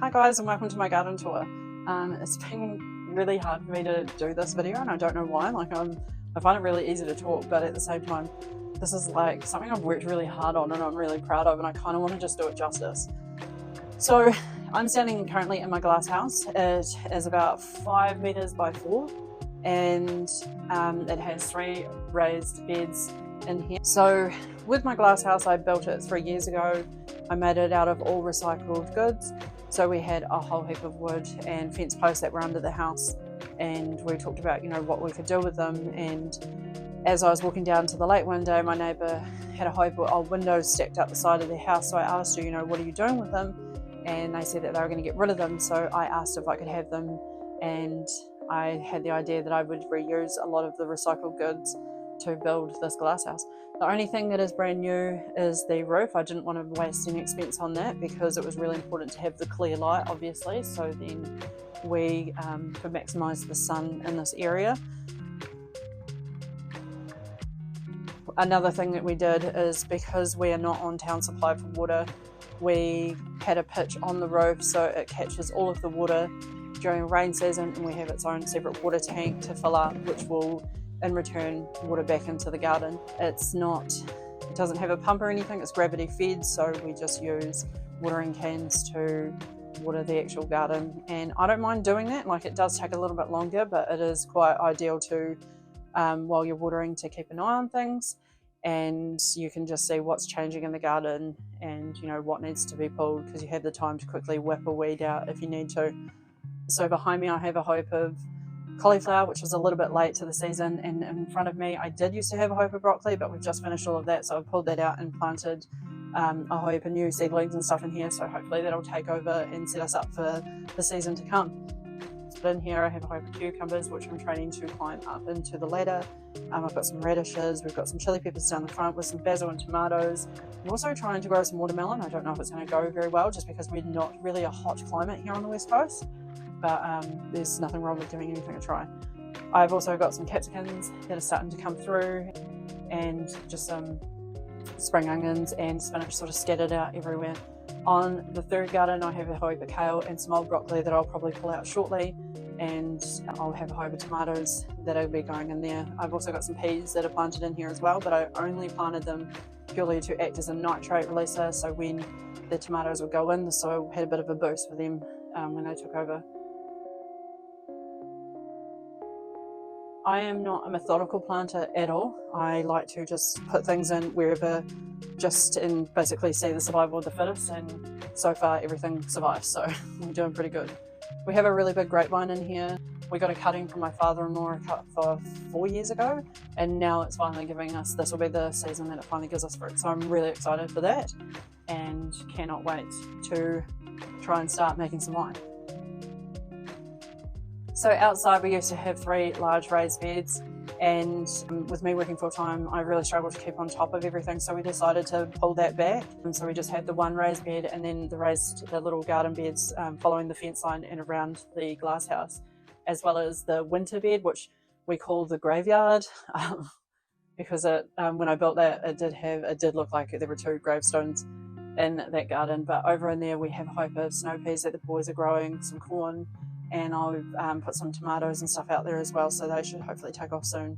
Hi guys, and welcome to my garden tour. It's been really hard for me to do this video, and I don't know why. I find it really easy to talk, but at the same time, this is like something I've worked really hard on and I'm really proud of, and I kind of want to just do it justice. So I'm standing currently in my glass house. It is about 5 meters by 4, and it has 3 raised beds in here. So with my glass house, I built it 3 years ago. I made it out of all recycled goods. So we had a whole heap of wood and fence posts that were under the house, and we talked about, what we could do with them. And as I was walking down to the lake one day, my neighbour had a whole heap of old windows stacked up the side of their house. So I asked her, what are you doing with them? And they said that they were going to get rid of them. So I asked if I could have them, and I had the idea that I would reuse a lot of the recycled goods to build this glass house. The only thing that is brand new is the roof. I didn't want to waste any expense on that because it was really important to have the clear light, obviously, so then we could maximise the sun in this area. Another thing that we did is, because we are not on town supply for water, we had a pitch on the roof so it catches all of the water during rain season, and we have its own separate water tank to fill up, which will in return water back into the garden. It doesn't have a pump or anything, it's gravity fed, so we just use watering cans to water the actual garden. And I don't mind doing that. It does take a little bit longer, but it is quite ideal to while you're watering, to keep an eye on things, and you can just see what's changing in the garden and what needs to be pulled, because you have the time to quickly whip a weed out if you need to. So behind me I have a hope of cauliflower, which was a little bit late to the season, and in front of me I did used to have a hope of broccoli, but we've just finished all of that, so I've pulled that out and planted a hope of new seedlings and stuff in here, so hopefully that'll take over and set us up for the season to come. But in here I have a hope of cucumbers, which I'm training to climb up into the ladder. I've got some radishes, we've got some chili peppers down the front with some basil and tomatoes. I'm also trying to grow some watermelon. I don't know if it's going to go very well just because we're not really a hot climate here on the west coast, but there's nothing wrong with giving anything a try. I've also got some capsicums that are starting to come through, and just some spring onions and spinach sort of scattered out everywhere. On the third garden I have a hope of kale and some old broccoli that I'll probably pull out shortly, and I'll have a hope of tomatoes that'll be going in there. I've also got some peas that are planted in here as well, but I only planted them purely to act as a nitrate releaser, so when the tomatoes would go in, the soil had a bit of a boost for them when they took over. I am not a methodical planter at all. I like to just put things in wherever, and basically see the survival of the fittest, and so far everything survives, so we're doing pretty good. We have a really big grapevine in here. We got a cutting from my father-in-law for 4 years ago, and now it's finally giving us, this will be the season that it finally gives us fruit, so I'm really excited for that and cannot wait to try and start making some wine. So outside we used to have 3 large raised beds, and with me working full time I really struggled to keep on top of everything, so we decided to pull that back, and so we just had the 1 raised bed and then the little garden beds following the fence line and around the glass house, as well as the winter bed, which we call the graveyard, because when I built that it did look like there were 2 gravestones in that garden. But over in there we have a hope of snow peas that the boys are growing, some corn, and I'll put some tomatoes and stuff out there as well, so they should hopefully take off soon.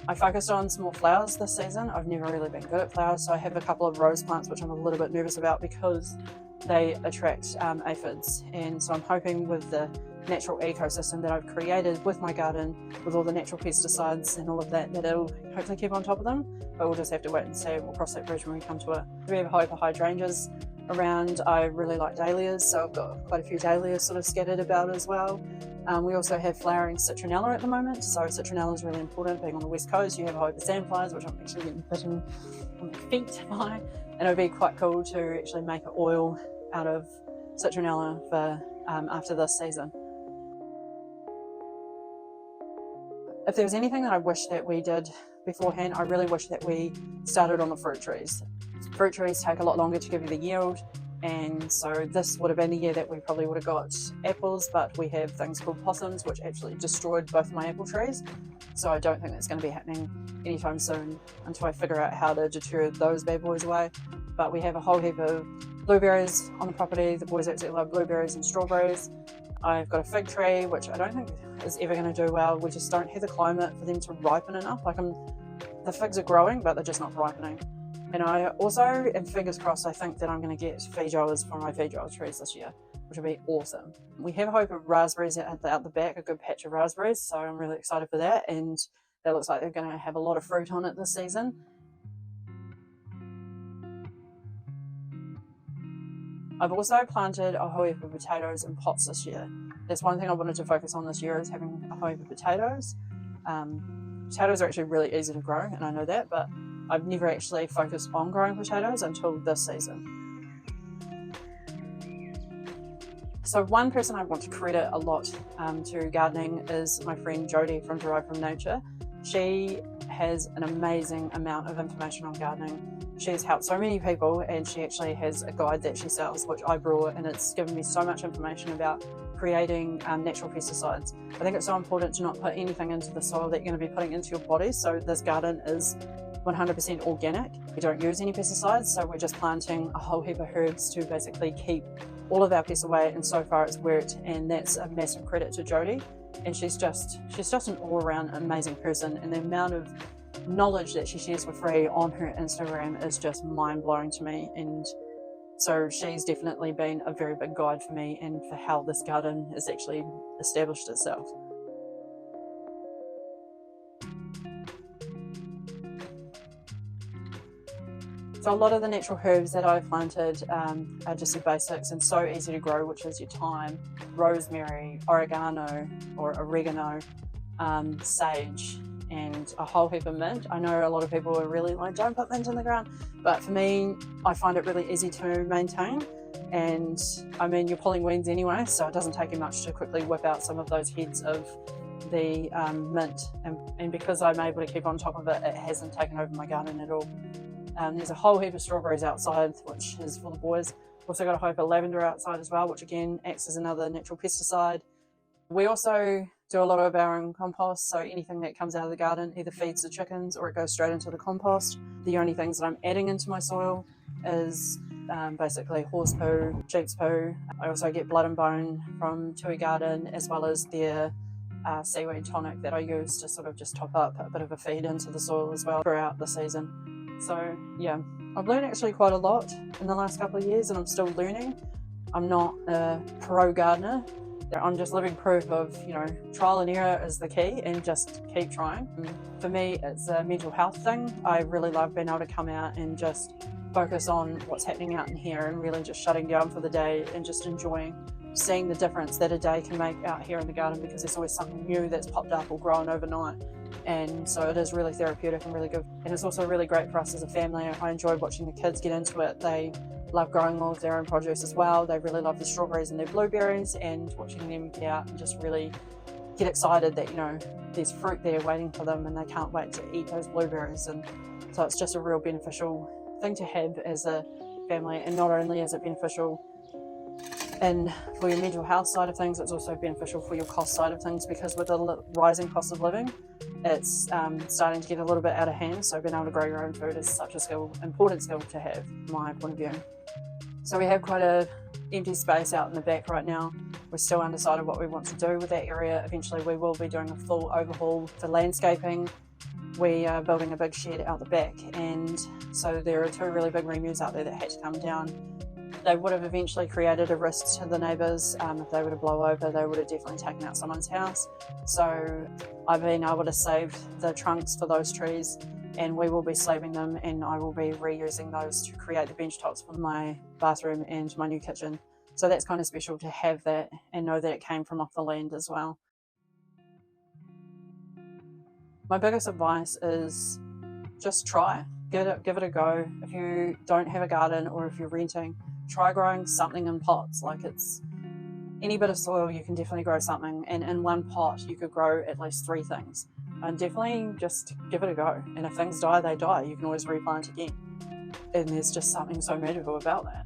I focused on some more flowers this season. I've never really been good at flowers, so I have a couple of rose plants which I'm a little bit nervous about because they attract aphids, and so I'm hoping with the natural ecosystem that I've created with my garden, with all the natural pesticides and all of that, that it'll hopefully keep on top of them, but we'll just have to wait and see. We'll cross that bridge when we come to it. We have a hope of hydrangeas around. I really like dahlias, so I've got quite a few dahlias sort of scattered about as well. We also have flowering citronella at the moment, so citronella is really important. Being on the west coast, you have a hope of sandflies, which I'm actually getting bitten on my feet by, and it would be quite cool to actually make an oil out of citronella for after this season. If there was anything that I wish that we did beforehand, I really wish that we started on the fruit trees. Fruit trees take a lot longer to give you the yield, And so this would have been the year that we probably would have got apples, but we have things called possums, which actually destroyed both my apple trees. So I don't think that's going to be happening anytime soon until I figure out how to deter those bad boys away. But we have a whole heap of blueberries on the property. The boys absolutely love blueberries and strawberries. I've got a fig tree, which I don't think is ever going to do well. We just don't have the climate for them to ripen enough. The figs are growing, but they're just not ripening. And I also, and fingers crossed, I think that I'm going to get feijoas for my feijoa trees this year, which will be awesome. We have a hope of raspberries out the back, a good patch of raspberries, so I'm really excited for that, and that looks like they're going to have a lot of fruit on it this season. I've also planted a whole heap of potatoes in pots this year. That's one thing I wanted to focus on this year, is having a whole heap of potatoes. Potatoes are actually really easy to grow, and I know that, but I've never actually focused on growing potatoes until this season. So one person I want to credit a lot to gardening is my friend Jodie from Derived from Nature. She has an amazing amount of information on gardening. She's helped so many people, and she actually has a guide that she sells, which I brought, and it's given me so much information about creating natural pesticides. I think it's so important to not put anything into the soil that you're going to be putting into your body. So this garden is 100% organic. We don't use any pesticides, so we're just planting a whole heap of herbs to basically keep all of our pests away, and so far it's worked, and that's a massive credit to Jodie. And she's just an all-around amazing person, and the amount of knowledge that she shares for free on her Instagram is just mind-blowing to me. And so she's definitely been a very big guide for me and for how this garden has actually established itself. So a lot of the natural herbs that I've planted are just your basics and so easy to grow, which is your thyme, rosemary, oregano, sage, and a whole heap of mint. I know a lot of people are really like, don't put mint in the ground, but for me, I find it really easy to maintain. And I mean, you're pulling weeds anyway, so it doesn't take you much to quickly whip out some of those heads of the mint. And because I'm able to keep on top of it, it hasn't taken over my garden at all. There's a whole heap of strawberries outside, which is for the boys. Also got a whole heap of lavender outside as well, which again acts as another natural pesticide. We also do a lot of our own compost, so anything that comes out of the garden either feeds the chickens or it goes straight into the compost. The only things that I'm adding into my soil is basically horse poo, sheep's poo. I also get blood and bone from Tui Garden, as well as their seaweed tonic that I use to sort of just top up a bit of a feed into the soil as well throughout the season. So yeah, I've learned actually quite a lot in the last couple of years, and I'm still learning. I'm not a pro gardener. I'm just living proof of, trial and error is the key, and just keep trying. For me, it's a mental health thing. I really love being able to come out and just focus on what's happening out in here, and really just shutting down for the day and just enjoying seeing the difference that a day can make out here in the garden, because there's always something new that's popped up or grown overnight. And so it is really therapeutic and really good. And it's also really great for us as a family. I enjoy watching the kids get into it. They love growing all of their own produce as well. They really love the strawberries and their blueberries, and watching them get out and just really get excited that, there's fruit there waiting for them, and they can't wait to eat those blueberries. And so it's just a real beneficial thing to have as a family. And not only is it beneficial and for your mental health side of things, it's also beneficial for your cost side of things, because with the rising cost of living, it's starting to get a little bit out of hand. So being able to grow your own food is such a important skill to have, from my point of view. So we have quite a empty space out in the back right now. We're still undecided what we want to do with that area. Eventually we will be doing a full overhaul for landscaping. We are building a big shed out the back, and so there are two really big remus out there that had to come down. They would have eventually created a risk to the neighbours. If they were to blow over, they would have definitely taken out someone's house. So I've been able to save the trunks for those trees, and we will be slabbing them, and I will be reusing those to create the bench tops for my bathroom and my new kitchen. So that's kind of special to have that and know that it came from off the land as well. My biggest advice is just try. Give it a go. If you don't have a garden, or if you're renting, try growing something in pots. Like, it's any bit of soil, you can definitely grow something, and in one pot you could grow at least 3 things. And definitely just give it a go, and if things die, they die. You can always replant again, and there's just something so magical about that.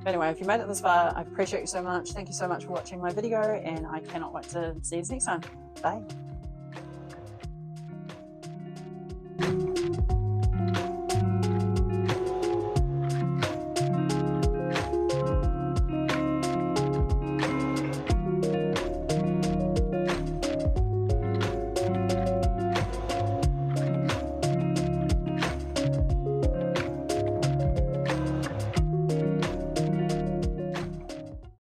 Anyway, if you made it this far, I appreciate you so much. Thank you so much for watching my video, and I cannot wait to see you next time. Bye.